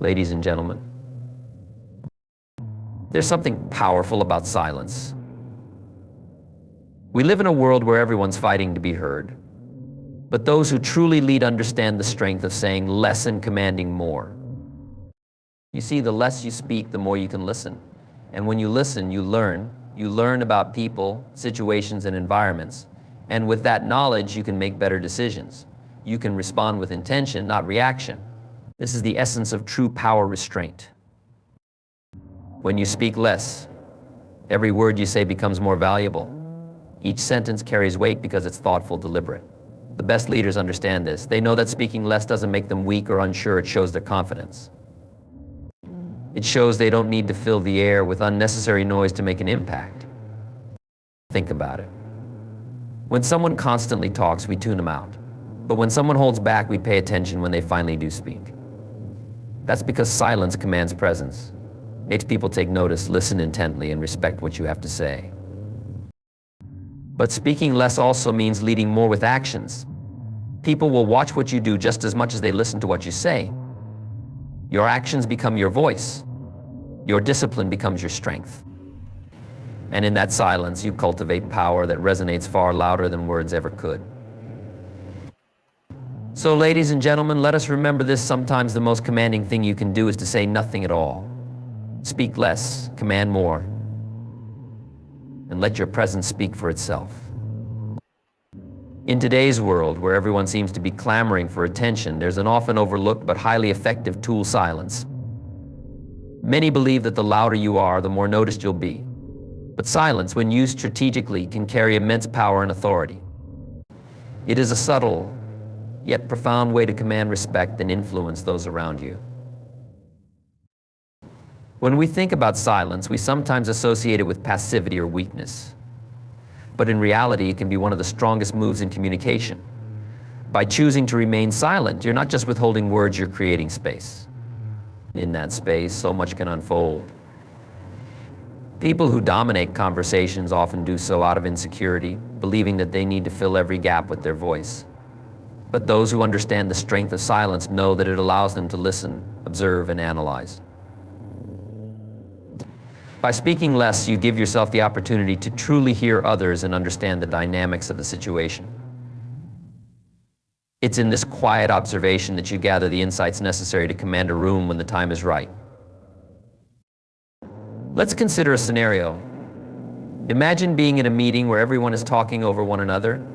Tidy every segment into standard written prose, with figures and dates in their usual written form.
Ladies and gentlemen, there's something powerful about silence. We live in a world where everyone's fighting to be heard, but those who truly lead understand the strength of saying less and commanding more. You see, the less you speak, the more you can listen. And when you listen, you learn. You learn about people, situations, and environments. And with that knowledge, you can make better decisions. You can respond with intention, not reaction. This is the essence of true power restraint. When you speak less, every word you say becomes more valuable. Each sentence carries weight because it's thoughtful, deliberate. The best leaders understand this. They know that speaking less doesn't make them weak or unsure. It shows their confidence. It shows they don't need to fill the air with unnecessary noise to make an impact. Think about it. When someone constantly talks, we tune them out. But when someone holds back, we pay attention when they finally do speak. That's because silence commands presence. Makes people take notice, listen intently, and respect what you have to say. But speaking less also means leading more with actions. People will watch what you do just as much as they listen to what you say. Your actions become your voice. Your discipline becomes your strength. And in that silence, you cultivate power that resonates far louder than words ever could. So, ladies and gentlemen, let us remember this. Sometimes the most commanding thing you can do is to say nothing at all. Speak less, command more, and let your presence speak for itself. In today's world, where everyone seems to be clamoring for attention, there's an often overlooked but highly effective tool: silence. Many believe that the louder you are, the more noticed you'll be. But silence, when used strategically, can carry immense power and authority. It is a subtle, yet profound way to command respect and influence those around you. When we think about silence, we sometimes associate it with passivity or weakness. But in reality, it can be one of the strongest moves in communication. By choosing to remain silent, you're not just withholding words, you're creating space. In that space, so much can unfold. People who dominate conversations often do so out of insecurity, believing that they need to fill every gap with their voice. But those who understand the strength of silence know that it allows them to listen, observe, and analyze. By speaking less, you give yourself the opportunity to truly hear others and understand the dynamics of the situation. It's in this quiet observation that you gather the insights necessary to command a room when the time is right. Let's consider a scenario. Imagine being in a meeting where everyone is talking over one another.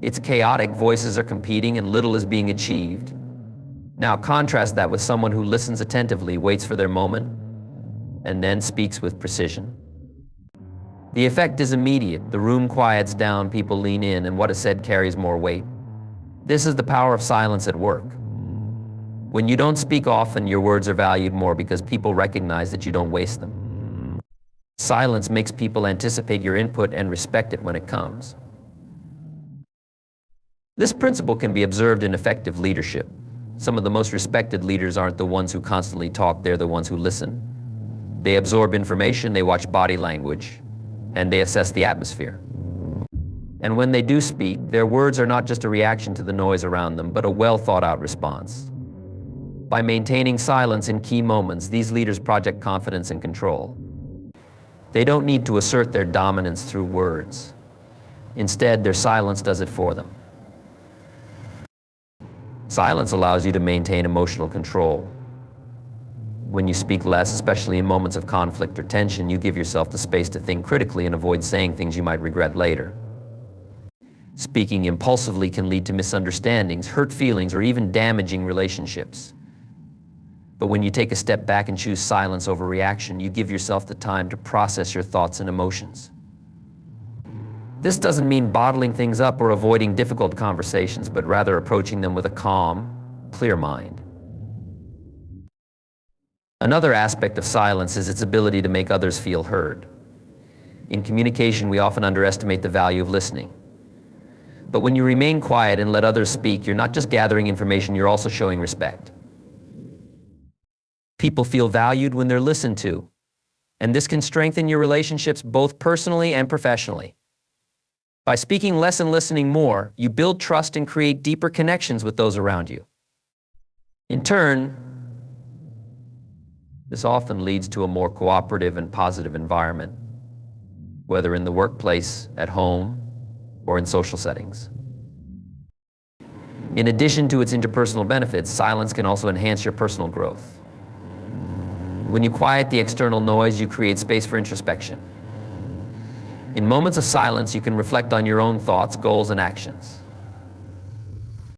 It's chaotic, voices are competing, and little is being achieved. Now contrast that with someone who listens attentively, waits for their moment, and then speaks with precision. The effect is immediate. The room quiets down, people lean in, and what is said carries more weight. This is the power of silence at work. When you don't speak often, your words are valued more because people recognize that you don't waste them. Silence makes people anticipate your input and respect it when it comes. This principle can be observed in effective leadership. Some of the most respected leaders aren't the ones who constantly talk, they're the ones who listen. They absorb information, they watch body language, and they assess the atmosphere. And when they do speak, their words are not just a reaction to the noise around them, but a well-thought-out response. By maintaining silence in key moments, these leaders project confidence and control. They don't need to assert their dominance through words. Instead, their silence does it for them. Silence allows you to maintain emotional control. When you speak less, especially in moments of conflict or tension, you give yourself the space to think critically and avoid saying things you might regret later. Speaking impulsively can lead to misunderstandings, hurt feelings, or even damaging relationships. But when you take a step back and choose silence over reaction, you give yourself the time to process your thoughts and emotions. This doesn't mean bottling things up or avoiding difficult conversations, but rather approaching them with a calm, clear mind. Another aspect of silence is its ability to make others feel heard. In communication, we often underestimate the value of listening. But when you remain quiet and let others speak, you're not just gathering information, you're also showing respect. People feel valued when they're listened to, and this can strengthen your relationships both personally and professionally. By speaking less and listening more, you build trust and create deeper connections with those around you. In turn, This often leads to a more cooperative and positive environment, whether in the workplace, at home, or in social settings. In addition to its interpersonal benefits, silence can also enhance your personal growth. When you quiet the external noise, you create space for introspection. In moments of silence, you can reflect on your own thoughts, goals, and actions.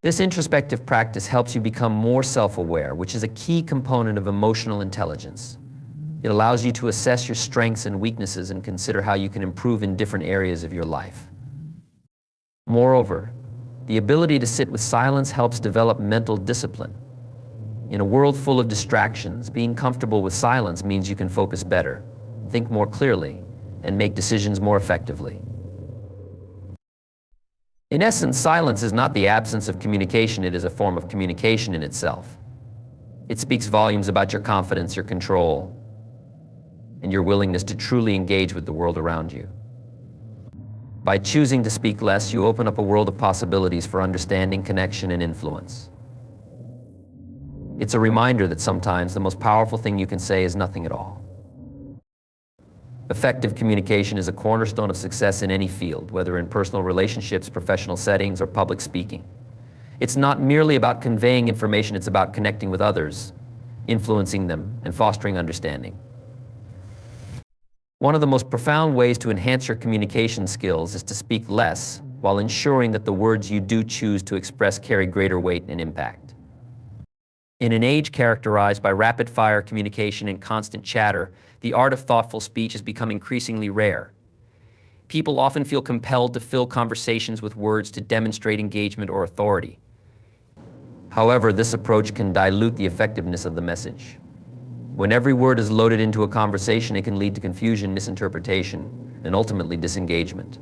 This introspective practice helps you become more self-aware, which is a key component of emotional intelligence. It allows you to assess your strengths and weaknesses and consider how you can improve in different areas of your life. Moreover, the ability to sit with silence helps develop mental discipline. In a world full of distractions, being comfortable with silence means you can focus better, think more clearly, and make decisions more effectively. In essence, silence is not the absence of communication, it is a form of communication in itself. It speaks volumes about your confidence, your control, and your willingness to truly engage with the world around you. By choosing to speak less, you open up a world of possibilities for understanding, connection, and influence. It's a reminder that sometimes the most powerful thing you can say is nothing at all. Effective communication is a cornerstone of success in any field, whether in personal relationships, professional settings, or public speaking. It's not merely about conveying information, it's about connecting with others, influencing them, and fostering understanding. One of the most profound ways to enhance your communication skills is to speak less while ensuring that the words you do choose to express carry greater weight and impact. In an age characterized by rapid-fire communication and constant chatter, the art of thoughtful speech has become increasingly rare. People often feel compelled to fill conversations with words to demonstrate engagement or authority. However, this approach can dilute the effectiveness of the message. When every word is loaded into a conversation, it can lead to confusion, misinterpretation, and ultimately disengagement.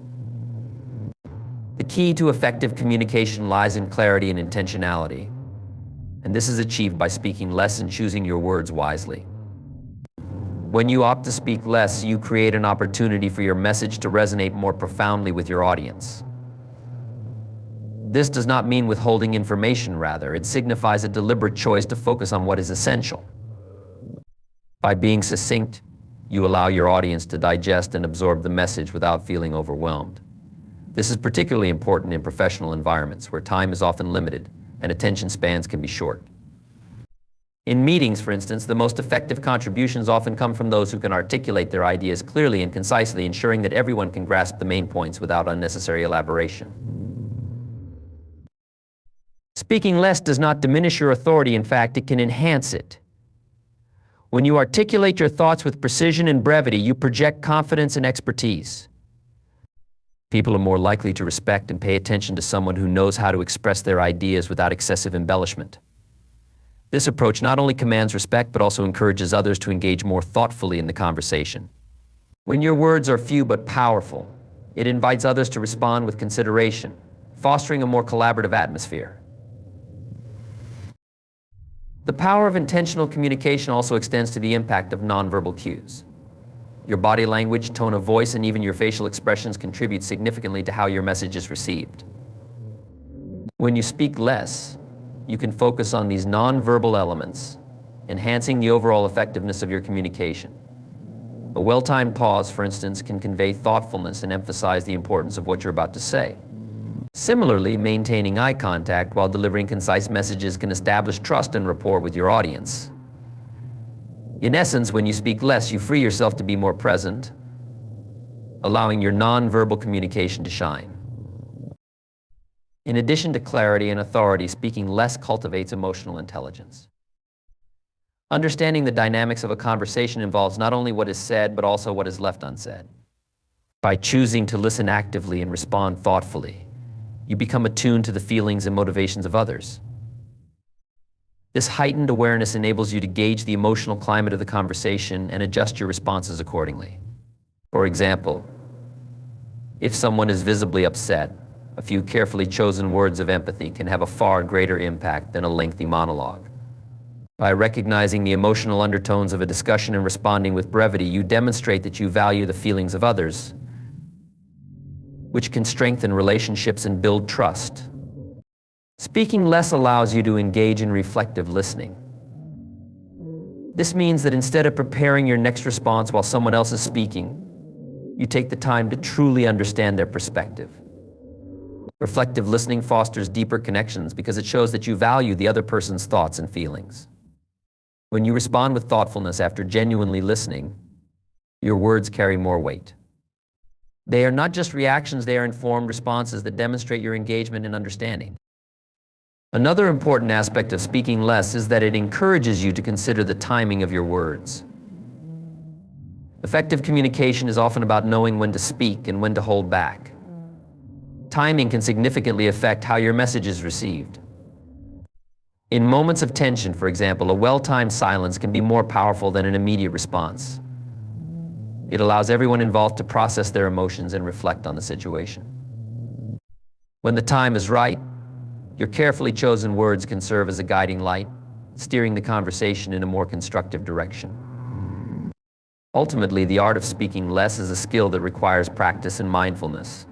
The key to effective communication lies in clarity and intentionality, and this is achieved by speaking less and choosing your words wisely. When you opt to speak less, you create an opportunity for your message to resonate more profoundly with your audience. This does not mean withholding information, rather, it signifies a deliberate choice to focus on what is essential. By being succinct, you allow your audience to digest and absorb the message without feeling overwhelmed. This is particularly important in professional environments where time is often limited and attention spans can be short. In meetings, for instance, the most effective contributions often come from those who can articulate their ideas clearly and concisely, ensuring that everyone can grasp the main points without unnecessary elaboration. Speaking less does not diminish your authority. In fact, it can enhance it. When you articulate your thoughts with precision and brevity, you project confidence and expertise. People are more likely to respect and pay attention to someone who knows how to express their ideas without excessive embellishment. This approach not only commands respect, but also encourages others to engage more thoughtfully in the conversation. When your words are few but powerful, it invites others to respond with consideration, fostering a more collaborative atmosphere. The power of intentional communication also extends to the impact of nonverbal cues. Your body language, tone of voice, and even your facial expressions contribute significantly to how your message is received. When you speak less, you can focus on these nonverbal elements, enhancing the overall effectiveness of your communication. A well-timed pause, for instance, can convey thoughtfulness and emphasize the importance of what you're about to say. Similarly, maintaining eye contact while delivering concise messages can establish trust and rapport with your audience. In essence, when you speak less, you free yourself to be more present, allowing your nonverbal communication to shine. In addition to clarity and authority, speaking less cultivates emotional intelligence. Understanding the dynamics of a conversation involves not only what is said, but also what is left unsaid. By choosing to listen actively and respond thoughtfully, you become attuned to the feelings and motivations of others. This heightened awareness enables you to gauge the emotional climate of the conversation and adjust your responses accordingly. For example, if someone is visibly upset, a few carefully chosen words of empathy can have a far greater impact than a lengthy monologue. By recognizing the emotional undertones of a discussion and responding with brevity, you demonstrate that you value the feelings of others, which can strengthen relationships and build trust. Speaking less allows you to engage in reflective listening. This means that instead of preparing your next response while someone else is speaking, you take the time to truly understand their perspective. Reflective listening fosters deeper connections because it shows that you value the other person's thoughts and feelings. When you respond with thoughtfulness after genuinely listening, your words carry more weight. They are not just reactions, they are informed responses that demonstrate your engagement and understanding. Another important aspect of speaking less is that it encourages you to consider the timing of your words. Effective communication is often about knowing when to speak and when to hold back. Timing can significantly affect how your message is received. In moments of tension, for example, a well-timed silence can be more powerful than an immediate response. It allows everyone involved to process their emotions and reflect on the situation. When the time is right, your carefully chosen words can serve as a guiding light, steering the conversation in a more constructive direction. Ultimately, the art of speaking less is a skill that requires practice and mindfulness.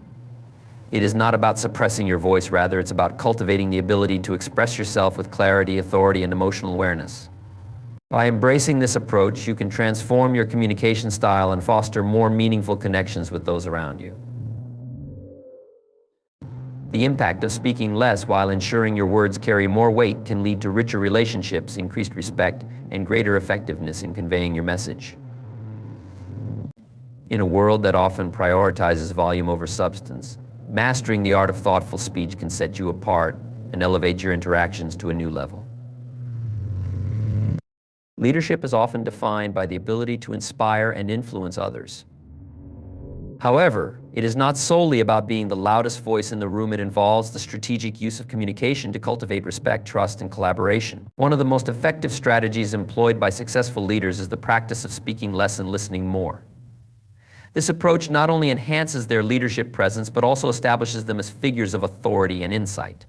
It is not about suppressing your voice, rather, it's about cultivating the ability to express yourself with clarity, authority, and emotional awareness. By embracing this approach, you can transform your communication style and foster more meaningful connections with those around you. The impact of speaking less while ensuring your words carry more weight can lead to richer relationships, increased respect, and greater effectiveness in conveying your message. In a world that often prioritizes volume over substance, mastering the art of thoughtful speech can set you apart and elevate your interactions to a new level. Leadership is often defined by the ability to inspire and influence others. However, it is not solely about being the loudest voice in the room. It involves the strategic use of communication to cultivate respect, trust, and collaboration. One of the most effective strategies employed by successful leaders is the practice of speaking less and listening more. This approach not only enhances their leadership presence, but also establishes them as figures of authority and insight.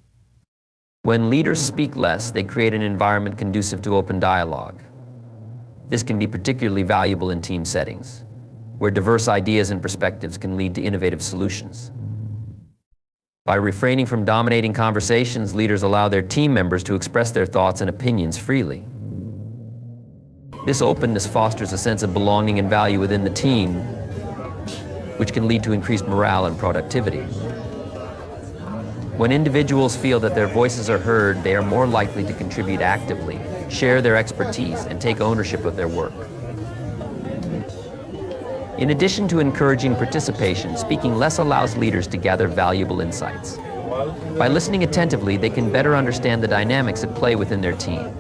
When leaders speak less, they create an environment conducive to open dialogue. This can be particularly valuable in team settings, where diverse ideas and perspectives can lead to innovative solutions. By refraining from dominating conversations, leaders allow their team members to express their thoughts and opinions freely. This openness fosters a sense of belonging and value within the team, which can lead to increased morale and productivity. When individuals feel that their voices are heard, they are more likely to contribute actively, share their expertise, and take ownership of their work. In addition to encouraging participation, speaking less allows leaders to gather valuable insights. By listening attentively, they can better understand the dynamics at play within their team.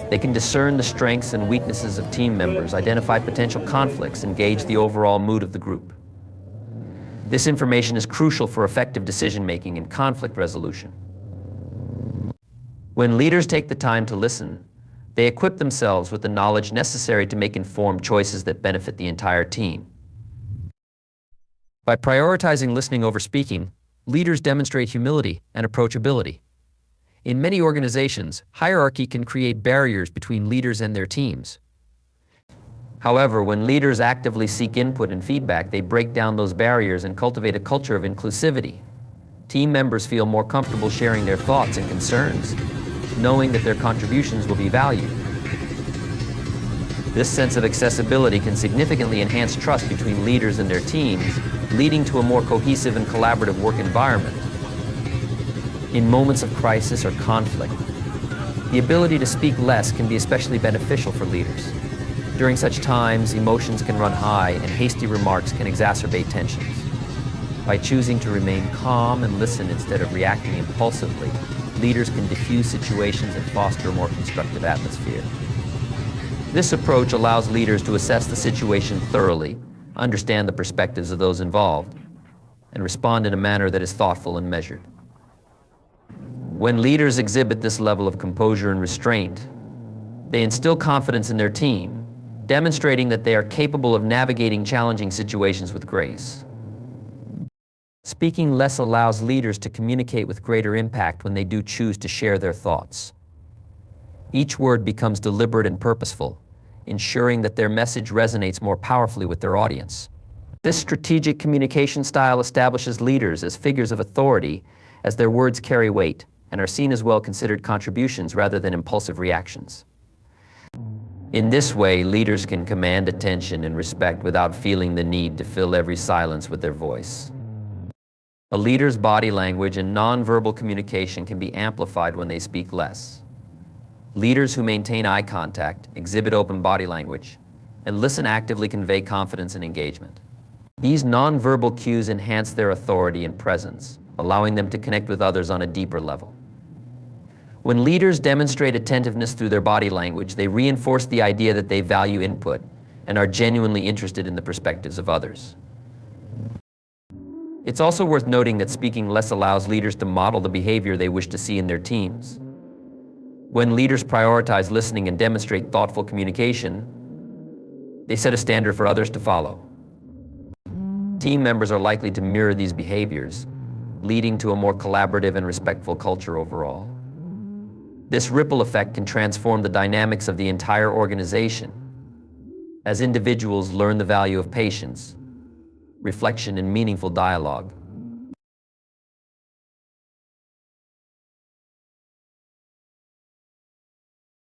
They can discern the strengths and weaknesses of team members, identify potential conflicts, and gauge the overall mood of the group. This information is crucial for effective decision-making and conflict resolution. When leaders take the time to listen, they equip themselves with the knowledge necessary to make informed choices that benefit the entire team. By prioritizing listening over speaking, leaders demonstrate humility and approachability. In many organizations, hierarchy can create barriers between leaders and their teams. However, when leaders actively seek input and feedback, they break down those barriers and cultivate a culture of inclusivity. Team members feel more comfortable sharing their thoughts and concerns, knowing that their contributions will be valued. This sense of accessibility can significantly enhance trust between leaders and their teams, leading to a more cohesive and collaborative work environment. In moments of crisis or conflict, the ability to speak less can be especially beneficial for leaders. During such times, emotions can run high and hasty remarks can exacerbate tensions. By choosing to remain calm and listen instead of reacting impulsively, leaders can diffuse situations and foster a more constructive atmosphere. This approach allows leaders to assess the situation thoroughly, understand the perspectives of those involved, and respond in a manner that is thoughtful and measured. When leaders exhibit this level of composure and restraint, they instill confidence in their team, demonstrating that they are capable of navigating challenging situations with grace. Speaking less allows leaders to communicate with greater impact when they do choose to share their thoughts. Each word becomes deliberate and purposeful, ensuring that their message resonates more powerfully with their audience. This strategic communication style establishes leaders as figures of authority, as their words carry weight and are seen as well-considered contributions rather than impulsive reactions. In this way, leaders can command attention and respect without feeling the need to fill every silence with their voice. A leader's body language and nonverbal communication can be amplified when they speak less. Leaders who maintain eye contact, exhibit open body language, and listen actively convey confidence and engagement. These nonverbal cues enhance their authority and presence, allowing them to connect with others on a deeper level. When leaders demonstrate attentiveness through their body language, they reinforce the idea that they value input and are genuinely interested in the perspectives of others. It's also worth noting that speaking less allows leaders to model the behavior they wish to see in their teams. When leaders prioritize listening and demonstrate thoughtful communication, they set a standard for others to follow. Team members are likely to mirror these behaviors, leading to a more collaborative and respectful culture overall. This ripple effect can transform the dynamics of the entire organization as individuals learn the value of patience, reflection, and meaningful dialogue.